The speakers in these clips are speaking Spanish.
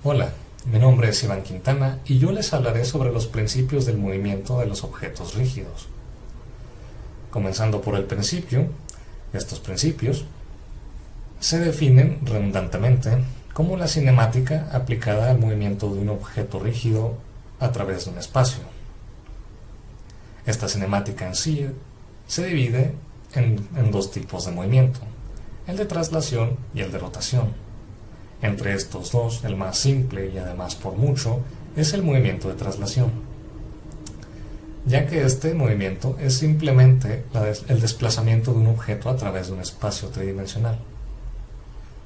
Hola, mi nombre es Iván Quintana y yo les hablaré sobre los principios del movimiento de los objetos rígidos. Comenzando por el principio, estos principios se definen redundantemente como la cinemática aplicada al movimiento de un objeto rígido a través de un espacio. Esta cinemática en sí se divide en dos tipos de movimiento, el de traslación y el de rotación. Entre estos dos, el más simple y además por mucho es el movimiento de traslación, ya que este movimiento es simplemente el desplazamiento de un objeto a través de un espacio tridimensional.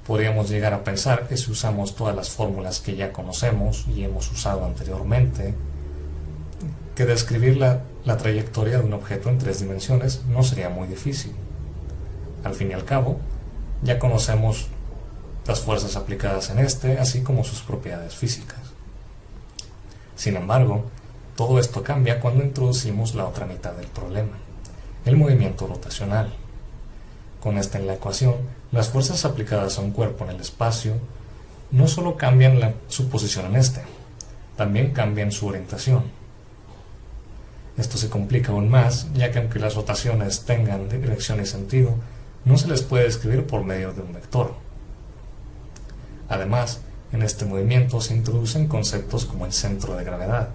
Podríamos llegar a pensar que si usamos todas las fórmulas que ya conocemos y hemos usado anteriormente, que describir la trayectoria de un objeto en 3 dimensiones no sería muy difícil. Al fin y al cabo, ya conocemos las fuerzas aplicadas en este, así como sus propiedades físicas. Sin embargo, todo esto cambia cuando introducimos la otra mitad del problema, el movimiento rotacional. Con esta en la ecuación, las fuerzas aplicadas a un cuerpo en el espacio no solo cambian su posición en este, también cambian su orientación. Esto se complica aún más, ya que aunque las rotaciones tengan dirección y sentido, no se les puede describir por medio de un vector. Además, en este movimiento se introducen conceptos como el centro de gravedad,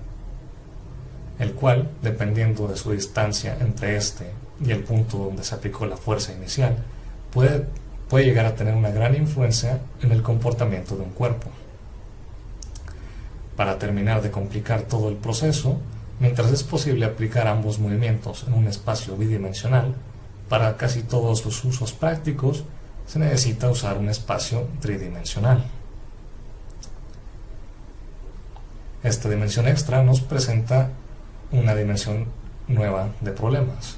el cual, dependiendo de su distancia entre este y el punto donde se aplicó la fuerza inicial, puede llegar a tener una gran influencia en el comportamiento de un cuerpo. Para terminar de complicar todo el proceso, mientras es posible aplicar ambos movimientos en un espacio bidimensional, para casi todos los usos prácticos se necesita usar un espacio tridimensional. Esta dimensión extra nos presenta una dimensión nueva de problemas,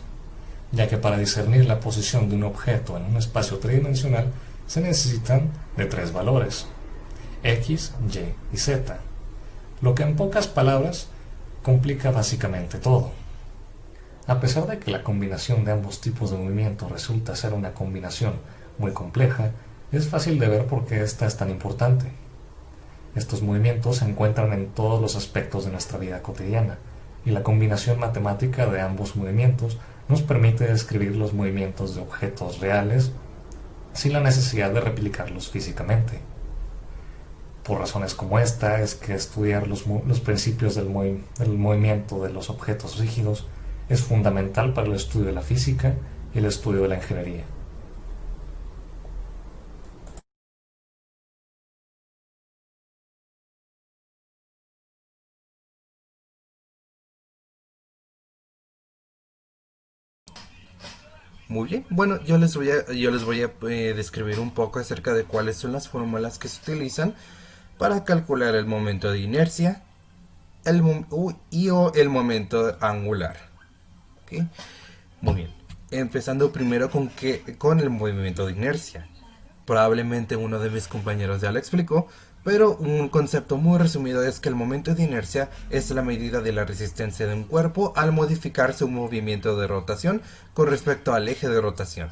ya que para discernir la posición de un objeto en un espacio tridimensional se necesitan de 3 valores, x, y y z, lo que en pocas palabras complica básicamente todo. A pesar de que la combinación de ambos tipos de movimiento resulta ser una combinación muy compleja, es fácil de ver por qué esta es tan importante. Estos movimientos se encuentran en todos los aspectos de nuestra vida cotidiana, y la combinación matemática de ambos movimientos nos permite describir los movimientos de objetos reales sin la necesidad de replicarlos físicamente. Por razones como esta es que estudiar los principios del movimiento de los objetos rígidos es fundamental para el estudio de la física y el estudio de la ingeniería. Muy bien, bueno, yo les voy a describir un poco acerca de cuáles son las fórmulas que se utilizan para calcular el momento de inercia o el momento angular. ¿Ok? Muy bien, empezando primero con el movimiento de inercia. Probablemente uno de mis compañeros ya lo explicó, pero un concepto muy resumido es que el momento de inercia es la medida de la resistencia de un cuerpo al modificar su movimiento de rotación con respecto al eje de rotación.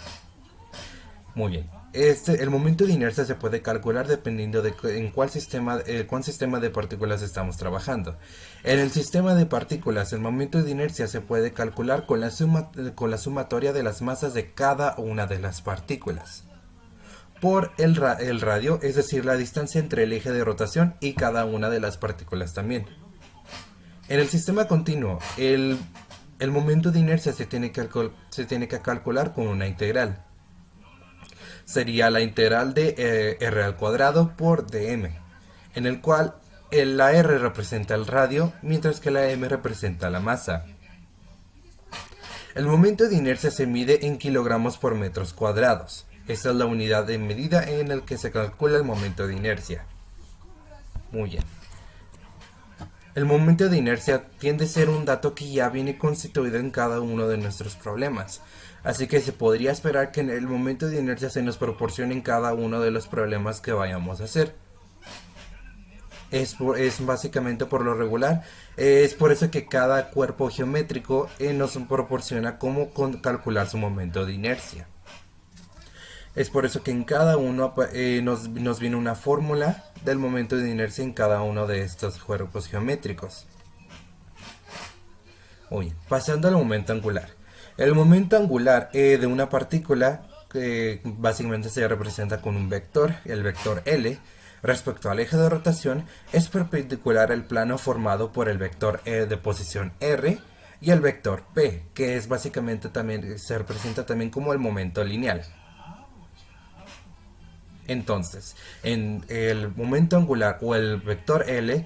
Muy bien. El momento de inercia se puede calcular dependiendo de en cuál sistema de partículas estamos trabajando. En el sistema de partículas, el momento de inercia se puede calcular con la sumatoria de las masas de cada una de las partículas por el radio, es decir, la distancia entre el eje de rotación y cada una de las partículas también. En el sistema continuo, el momento de inercia se tiene que calcular con una integral. Sería la integral de r al cuadrado por dm, en el cual la r representa el radio, mientras que la m representa la masa. El momento de inercia se mide en kilogramos por metros cuadrados. Esta es la unidad de medida en la que se calcula el momento de inercia. Muy bien. El momento de inercia tiende a ser un dato que ya viene constituido en cada uno de nuestros problemas. Así que se podría esperar que el momento de inercia se nos proporcione en cada uno de los problemas que vayamos a hacer. Es básicamente por lo regular. Es por eso que cada cuerpo geométrico nos proporciona cómo calcular su momento de inercia. Es por eso que en cada uno nos viene una fórmula del momento de inercia en cada uno de estos cuerpos geométricos. Oye, pasando al momento angular. El momento angular de una partícula básicamente se representa con un vector, el vector L, respecto al eje de rotación, es perpendicular al plano formado por el vector de posición R y el vector P, que es básicamente también se representa también como el momento lineal. Entonces, en el momento angular o el vector L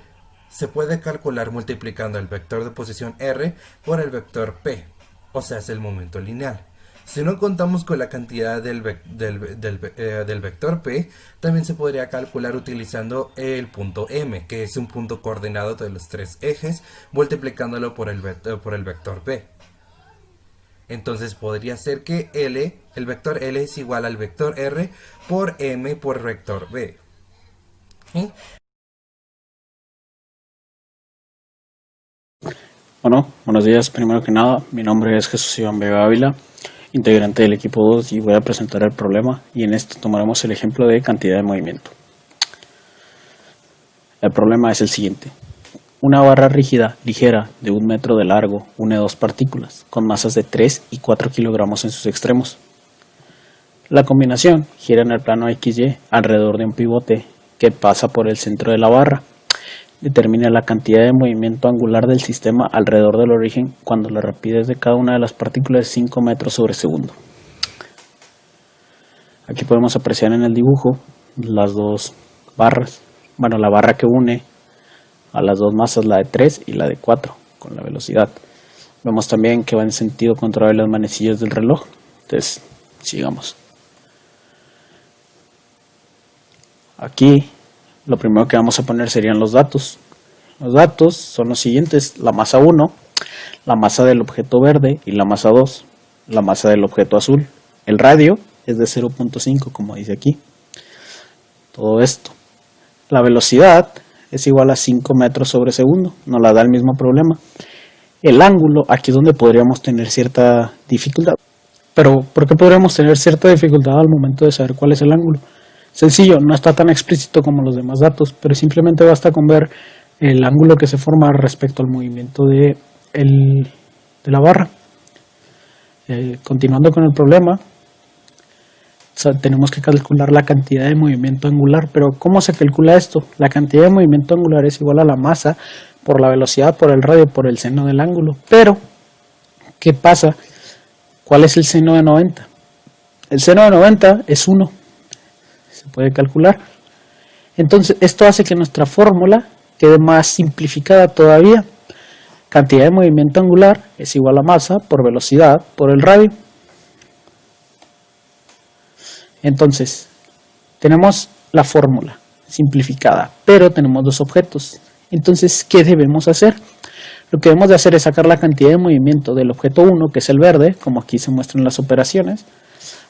se puede calcular multiplicando el vector de posición R por el vector P, o sea, es el momento lineal. Si no contamos con la cantidad del vector P, también se podría calcular utilizando el punto M, que es un punto coordinado de los tres ejes, multiplicándolo por el vector P. Entonces podría ser que el vector L es igual al vector R por M por vector B. ¿Sí? Bueno, buenos días. Primero que nada, mi nombre es Jesús Iván Vega Ávila, integrante del equipo 2, y voy a presentar el problema, y en esto tomaremos el ejemplo de cantidad de movimiento. El problema es el siguiente. Una barra rígida ligera de 1 metro de largo une dos partículas con masas de 3 y 4 kilogramos en sus extremos. La combinación gira en el plano XY alrededor de un pivote que pasa por el centro de la barra. Determina la cantidad de movimiento angular del sistema alrededor del origen cuando la rapidez de cada una de las partículas es 5 metros sobre segundo. Aquí podemos apreciar en el dibujo las dos barras. Bueno, la barra que une a las dos masas, la de 3 y la de 4, con la velocidad. Vemos también que va en sentido contrario a las manecillas del reloj. Entonces, sigamos. Aquí, lo primero que vamos a poner serían los datos. Los datos son los siguientes: la masa 1, la masa del objeto verde, y la masa 2, la masa del objeto azul. El radio es de 0.5, como dice aquí. Todo esto. La velocidad es igual a 5 metros sobre segundo, nos la da el mismo problema. El ángulo, aquí es donde podríamos tener cierta dificultad. Pero, ¿por qué podríamos tener cierta dificultad al momento de saber cuál es el ángulo? Sencillo, no está tan explícito como los demás datos, pero simplemente basta con ver el ángulo que se forma respecto al movimiento de la barra. Continuando con el problema, tenemos que calcular la cantidad de movimiento angular. Pero ¿cómo se calcula esto? La cantidad de movimiento angular es igual a la masa por la velocidad, por el radio, por el seno del ángulo. Pero, ¿qué pasa? ¿Cuál es el seno de 90? El seno de 90 es 1. Se puede calcular. Entonces, esto hace que nuestra fórmula quede más simplificada todavía. Cantidad de movimiento angular es igual a masa por velocidad por el radio. Entonces, tenemos la fórmula simplificada, pero tenemos dos objetos. Entonces, ¿qué debemos hacer? Lo que debemos de hacer es sacar la cantidad de movimiento del objeto 1, que es el verde, como aquí se muestran las operaciones.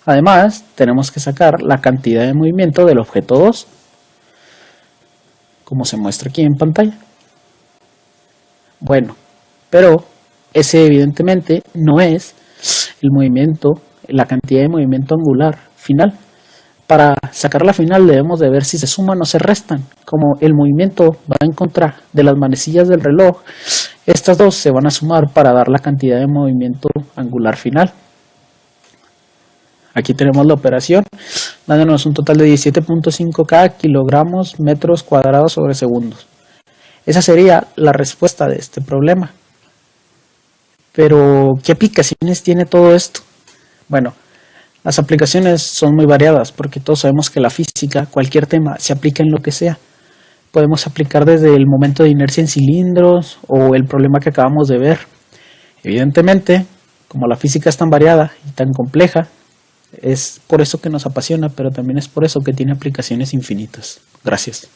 Además, tenemos que sacar la cantidad de movimiento del objeto 2, como se muestra aquí en pantalla. Bueno, pero ese evidentemente no es el movimiento, la cantidad de movimiento angular final. Para sacar la final debemos de ver si se suman o se restan. Como el movimiento va en contra de las manecillas del reloj, estas dos se van a sumar para dar la cantidad de movimiento angular final. Aquí tenemos la operación, dándonos un total de 17.5 cada kilogramos metros cuadrados sobre segundos. Esa sería la respuesta de este problema. Pero, ¿qué aplicaciones tiene todo esto? Bueno, las aplicaciones son muy variadas, porque todos sabemos que la física, cualquier tema, se aplica en lo que sea. Podemos aplicar desde el momento de inercia en cilindros o el problema que acabamos de ver. Evidentemente, como la física es tan variada y tan compleja, es por eso que nos apasiona, pero también es por eso que tiene aplicaciones infinitas. Gracias.